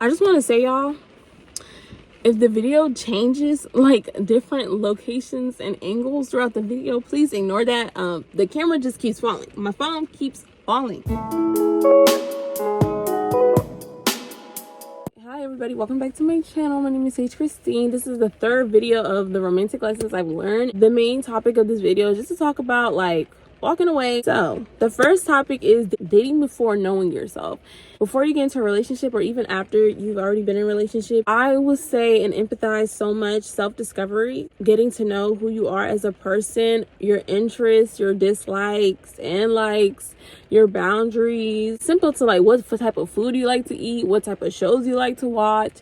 I just want to say, y'all, if the video changes like different locations and angles throughout the video, please ignore that. The camera just keeps falling. My phone keeps falling. Hi everybody, welcome back to my channel. My name is Sage Christine. This is the third video of the romantic lessons I've learned. The main topic of this video is just to talk about like walking away. So the first topic is dating before knowing yourself. Before you get into a relationship, or even after you've already been in a relationship, I would say and empathize so much self-discovery, getting to know who you are as a person, your interests, your dislikes and likes, your boundaries. Simple to like what type of food you like to eat, what type of shows you like to watch.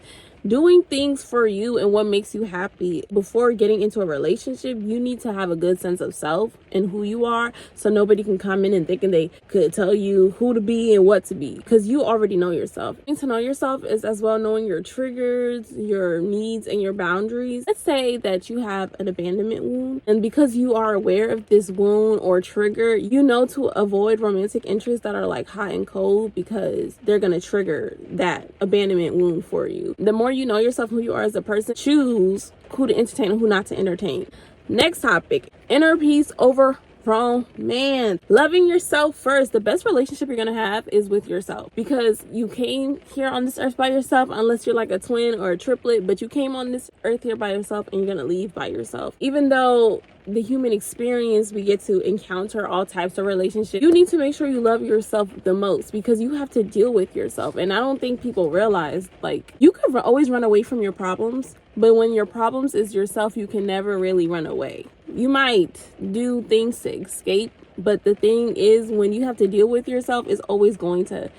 Doing things for you and what makes you happy. Before getting into a relationship, you need to have a good sense of self and who you are, so nobody can come in and thinking they could tell you who to be and what to be, because you already know yourself. Getting to know yourself is as well knowing your triggers, your needs, and your boundaries. Let's say that you have an abandonment wound, and because you are aware of this wound or trigger, you know to avoid romantic interests that are like hot and cold, because they're going to trigger that abandonment wound for you. The more you know yourself, who you are as a person, choose who to entertain and who not to entertain. Next topic, inner peace over romance. Loving yourself first. The best relationship you're gonna have is with yourself, because you came here on this earth by yourself, unless you're like a twin or a triplet, but you came on this earth here by yourself and you're gonna leave by yourself. Even though the human experience, we get to encounter all types of relationships, you need to make sure you love yourself the most, because you have to deal with yourself. And I don't think people realize, like, you could always run away from your problems, but when your problems is yourself, you can never really run away. You might do things to escape, but the thing is, when you have to deal with yourself, it's always going to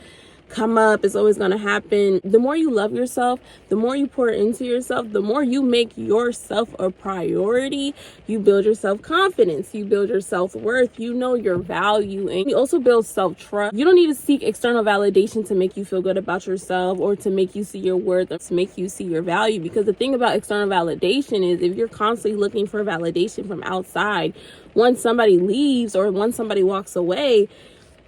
come up. It's always going to happen. The more you love yourself, the more you pour into yourself, the more you make yourself a priority, you build your self-confidence, you build your self-worth, you know your value, and you also build self-trust. You don't need to seek external validation to make you feel good about yourself, or to make you see your worth, or to make you see your value. Because the thing about external validation is, if you're constantly looking for validation from outside, once somebody leaves or once somebody walks away,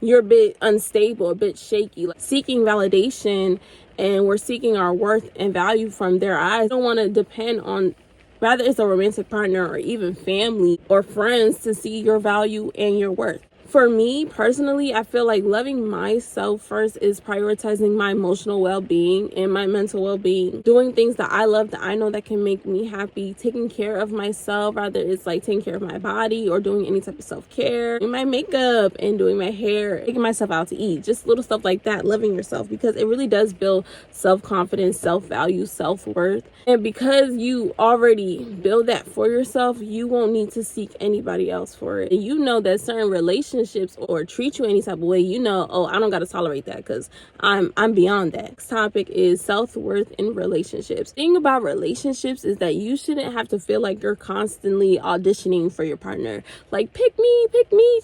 you're a bit unstable, a bit shaky. Like, seeking validation, and we're seeking our worth and value from their eyes. You don't want to depend on, whether it's a romantic partner or even family or friends, to see your value and your worth. For me personally, I feel like loving myself first is prioritizing my emotional well-being and my mental well-being, doing things that I love, that I know that can make me happy, taking care of myself, whether it's like taking care of my body or doing any type of self-care, doing my makeup and doing my hair, taking myself out to eat, just little stuff like that. Loving yourself, because it really does build self-confidence, self-value, self-worth. And because you already build that for yourself, you won't need to seek anybody else for it. And you know that certain relationships or treat you any type of way, you know, oh, I don't got to tolerate that, because I'm beyond that. Next topic is self-worth in relationships. The thing about relationships is that you shouldn't have to feel like you're constantly auditioning for your partner. Like, pick me,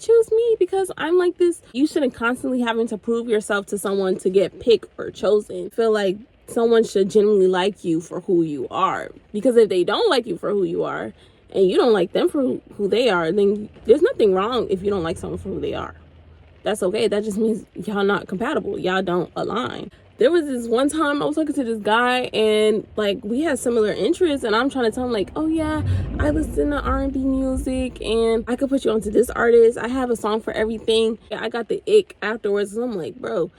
choose me, because I'm like this. You shouldn't constantly having to prove yourself to someone to get picked or chosen. Feel like someone should genuinely like you for who you are, because if they don't like you for who you are, and you don't like them for who they are, then there's nothing wrong if you don't like someone for who they are. That's okay. That just means y'all not compatible. Y'all don't align. There was this one time I was talking to this guy, and like we had similar interests, and I'm trying to tell him like, oh yeah, I listen to R&B music and I could put you onto this artist. I have a song for everything. I got the ick afterwards, and I'm like, bro,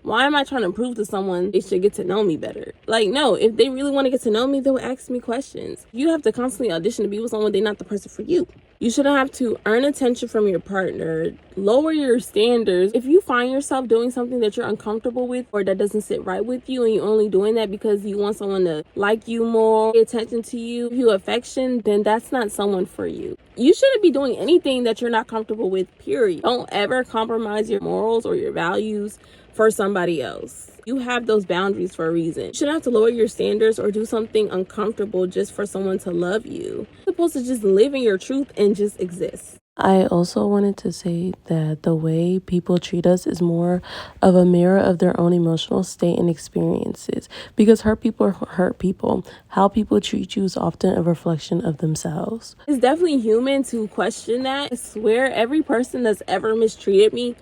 why am I trying to prove to someone they should get to know me better? Like, no, if they really want to get to know me, they'll ask me questions. You have to constantly audition to be with someone, they're not the person for you. You shouldn't have to earn attention from your partner, lower your standards. If you find yourself doing something that you're uncomfortable with, or that doesn't sit right with you, and you're only doing that because you want someone to like you more, pay attention to you, give you affection, then that's not someone for you. You shouldn't be doing anything that you're not comfortable with, period. Don't ever compromise your morals or your values for somebody else. You have those boundaries for a reason. You shouldn't have to lower your standards or do something uncomfortable just for someone to love you. You're supposed to just live in your truth and just exist. I also wanted to say that the way people treat us is more of a mirror of their own emotional state and experiences, because hurt people hurt people. How people treat you is often a reflection of themselves. It's definitely human to question that. I swear every person that's ever mistreated me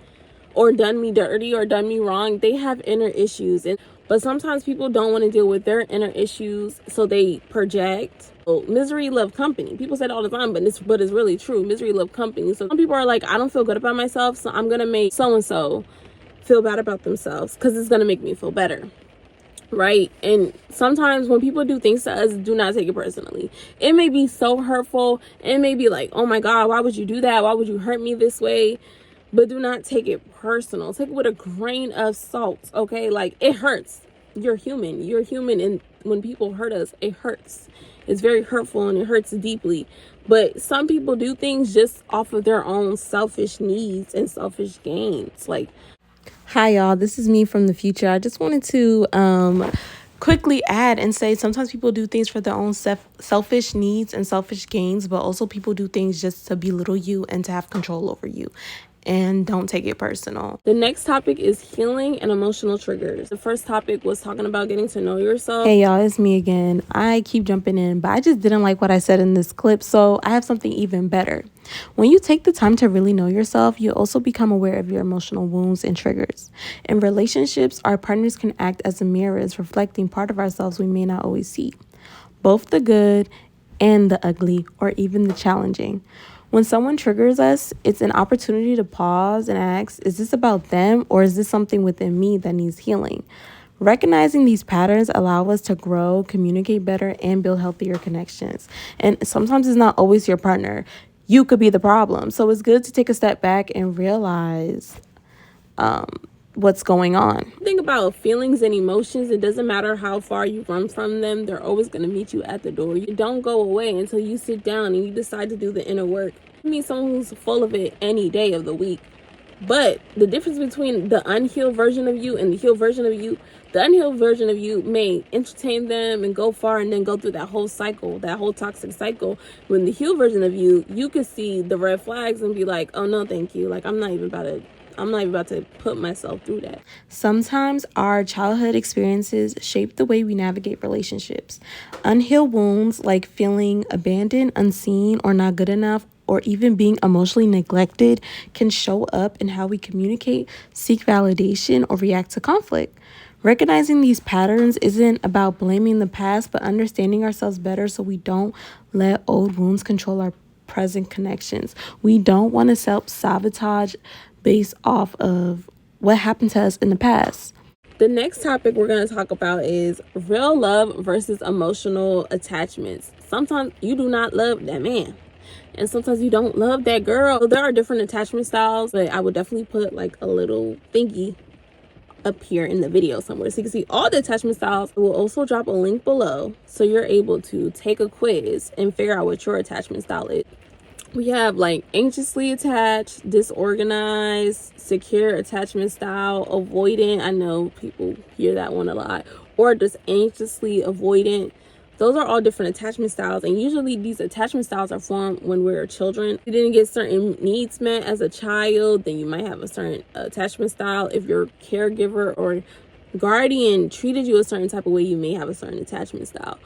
or done me dirty or done me wrong, they have inner issues. But sometimes people don't want to deal with their inner issues, so they project. Misery love company. People say it all the time, but it's really true. Misery love company. So some people are like, I don't feel good about myself, so I'm gonna make so and so feel bad about themselves because it's gonna make me feel better. Right? And sometimes when people do things to us, do not take it personally. It may be so hurtful. It may be like, oh my God, why would you do that? Why would you hurt me this way? But do not take it personal. Take it with a grain of salt. Okay? Like, it hurts. You're human. And when people hurt us, it hurts. It's very hurtful and it hurts deeply. But some people do things just off of their own selfish needs and selfish gains. Like, hi, y'all. This is me from the future. I just wanted to quickly add and say sometimes people do things for their own selfish needs and selfish gains, but also people do things just to belittle you and to have control over you. And don't take it personal. The next topic is healing and emotional triggers. The first topic was talking about getting to know yourself. Hey y'all, it's me again. I keep jumping in, but I just didn't like what I said in this clip, so I have something even better. When you take the time to really know yourself, you also become aware of your emotional wounds and triggers. In relationships, our partners can act as mirrors, reflecting part of ourselves we may not always see, both the good and the ugly, or even the challenging. When someone triggers us, it's an opportunity to pause and ask, is this about them or is this something within me that needs healing? Recognizing these patterns allow us to grow, communicate better, and build healthier connections. And sometimes it's not always your partner. You could be the problem. So it's good to take a step back and realize what's going on. Think about feelings and emotions. It doesn't matter how far you run from them. They're always going to meet you at the door. You don't go away until you sit down and you decide to do the inner work. I mean, someone who's full of it any day of the week. But the difference between the unhealed version of you and the healed version of you, the unhealed version of you may entertain them and go far and then go through that whole cycle, that whole toxic cycle. When the healed version of you, you could see the red flags and be like, oh no, thank you. Like, I'm not even about to put myself through that. Sometimes our childhood experiences shape the way we navigate relationships. Unhealed wounds like feeling abandoned, unseen, or not good enough, or even being emotionally neglected can show up in how we communicate, seek validation, or react to conflict. Recognizing these patterns isn't about blaming the past, but understanding ourselves better so we don't let old wounds control our present connections. We don't want to self-sabotage based off of what happened to us in the past. The next topic we're going to talk about is real love versus emotional attachments. Sometimes you do not love that man, and sometimes you don't love that girl. So there are different attachment styles, but I would definitely put like a little thingy up here in the video somewhere so you can see all the attachment styles. We'll also drop a link below so you're able to take a quiz and figure out what your attachment style is. We have like anxiously attached, disorganized, secure attachment style, avoidant. I know people hear that one a lot. Or just anxiously avoidant. Those are all different attachment styles. And usually these attachment styles are formed when we're children. If you didn't get certain needs met as a child, then you might have a certain attachment style. If your caregiver or guardian treated you a certain type of way, you may have a certain attachment style.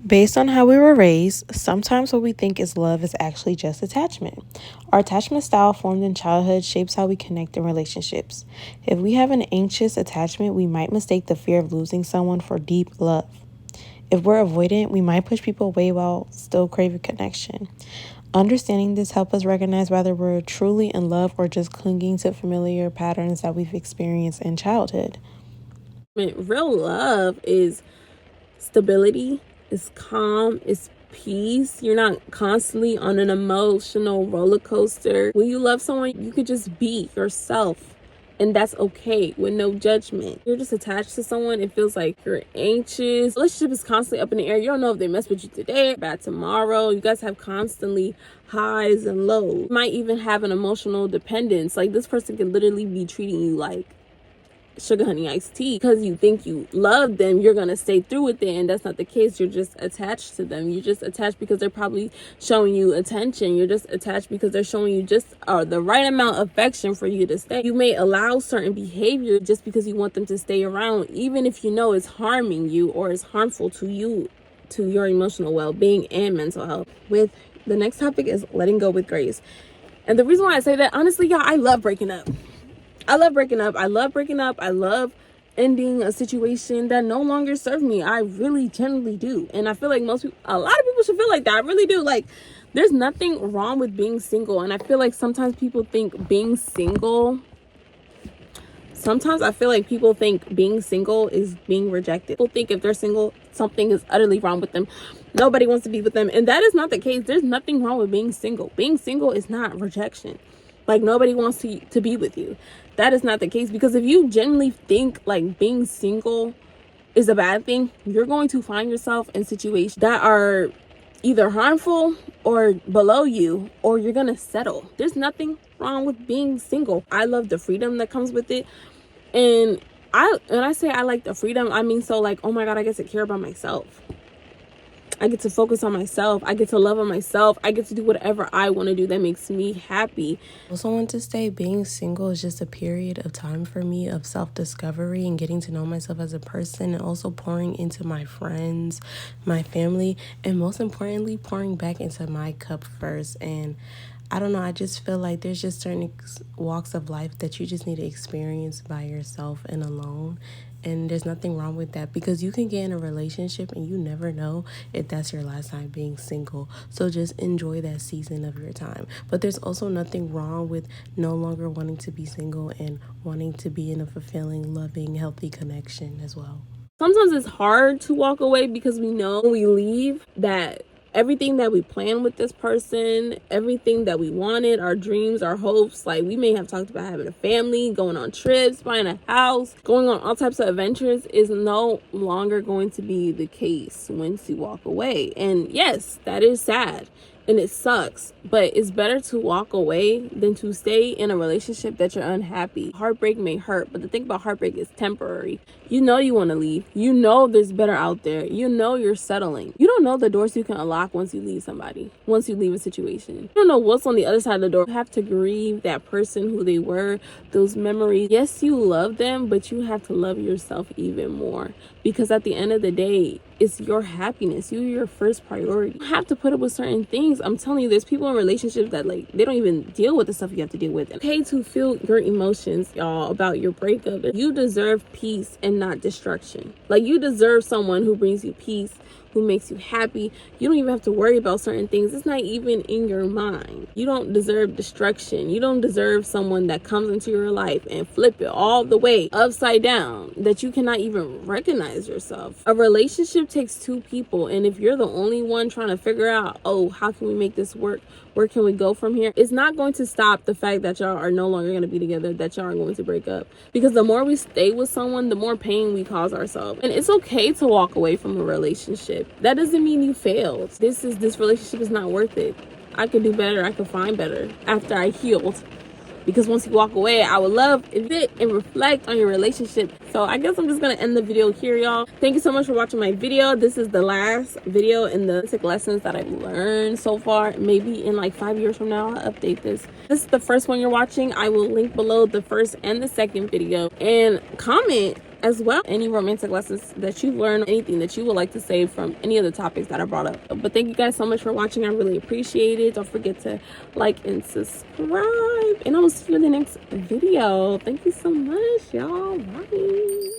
Based on how we were raised, sometimes what we think is love is actually just attachment. Our attachment style formed in childhood shapes how we connect in relationships. If we have an anxious attachment, we might mistake the fear of losing someone for deep love. If we're avoidant, we might push people away while still craving connection. Understanding this helps us recognize whether we're truly in love or just clinging to familiar patterns that we've experienced in childhood. Real love is stability, it's calm, it's peace. You're not constantly on an emotional roller coaster. When you love someone, you could just be yourself, and that's okay with no judgment. You're just attached to someone, it feels like you're anxious. Relationship is constantly up in the air. You don't know if they mess with you today or bad tomorrow. You guys have constantly highs and lows. You might even have an emotional dependence. Like, this person can literally be treating you like sugar honey iced tea because you think you love them. You're gonna stay through with it, and that's not the case. You're just attached to them. You're just attached because they're probably showing you attention. You're just attached because they're showing you just the right amount of affection for you to stay. You may allow certain behavior just because you want them to stay around, even if you know it's harming you or is harmful to you, to your emotional well-being and mental health. With the next topic is letting go with grace. And the reason why I say that, honestly, y'all, I love breaking up. I love breaking up. I love ending a situation that no longer served me. I really genuinely do. And I feel like a lot of people should feel like that. I really do. Like, there's nothing wrong with being single. And I feel like sometimes I feel like people think being single is being rejected. People think if they're single, something is utterly wrong with them. Nobody wants to be with them. And that is not the case. There's nothing wrong with being single. Being single is not rejection. Like, nobody wants to be with you. That is not the case. Because if you genuinely think like being single is a bad thing, you're going to find yourself in situations that are either harmful or below you, or you're gonna settle. There's nothing wrong with being single. I love the freedom that comes with it. And when I say I like the freedom, I mean, so like, oh my God, I get to care about myself. I get to focus on myself. I get to love on myself. I get to do whatever I want to do that makes me happy. I also want to say being single is just a period of time for me of self-discovery and getting to know myself as a person, and also pouring into my friends, my family, and most importantly, pouring back into my cup first. And I don't know, I just feel like there's just certain walks of life that you just need to experience by yourself and alone. And there's nothing wrong with that, because you can get in a relationship and you never know if that's your last time being single. So just enjoy that season of your time. But there's also nothing wrong with no longer wanting to be single and wanting to be in a fulfilling, loving, healthy connection as well. Sometimes it's hard to walk away because we know when we leave that everything that we planned with this person, everything that we wanted, our dreams, our hopes, like we may have talked about having a family, going on trips, buying a house, going on all types of adventures, is no longer going to be the case once you walk away. And yes, that is sad and it sucks, but it's better to walk away than to stay in a relationship that you're unhappy. Heartbreak may hurt, but the thing about heartbreak is temporary. You know you want to leave. You know there's better out there. You know you're settling. You don't know the doors you can unlock once you leave somebody, once you leave a situation. You don't know what's on the other side of the door. You have to grieve that person, who they were, those memories. Yes, you love them, but you have to love yourself even more, because at the end of the day, it's your happiness. You're your first priority. You have to put up with certain things. I'm telling you, there's people in relationships that like they don't even deal with the stuff you have to deal with. It's okay to feel your emotions, y'all, about your breakup. You deserve peace and not destruction. Like, you deserve someone who brings you peace, who makes you happy. You don't even have to worry about certain things. It's not even in your mind. You don't deserve destruction. You don't deserve someone that comes into your life and flip it all the way upside down, that you cannot even recognize yourself. A relationship takes two people, and if you're the only one trying to figure out, oh, how can we make this work? Where can we go from here? It's not going to stop the fact that y'all are no longer going to be together, that y'all are going to break up. Because the more we stay with someone, the more pain we cause ourselves. And it's okay to walk away from a relationship. That doesn't mean you failed. This relationship is not worth it. I could do better. I could find better after I healed. Because once you walk away, I would love to sit and reflect on your relationship. So I guess I'm just going to end the video here, y'all. Thank you so much for watching my video. This is the last video in the basic lessons that I've learned so far. Maybe in like 5 years from now, I'll update this. This is the first one you're watching. I will link below the first and the second video. And comment as well any romantic lessons that you've learned, anything that you would like to say from any of the topics that I brought up. But thank you guys so much for watching. I really appreciate it. Don't forget to like and subscribe, and I will see you in the next video. Thank you so much, y'all. Bye.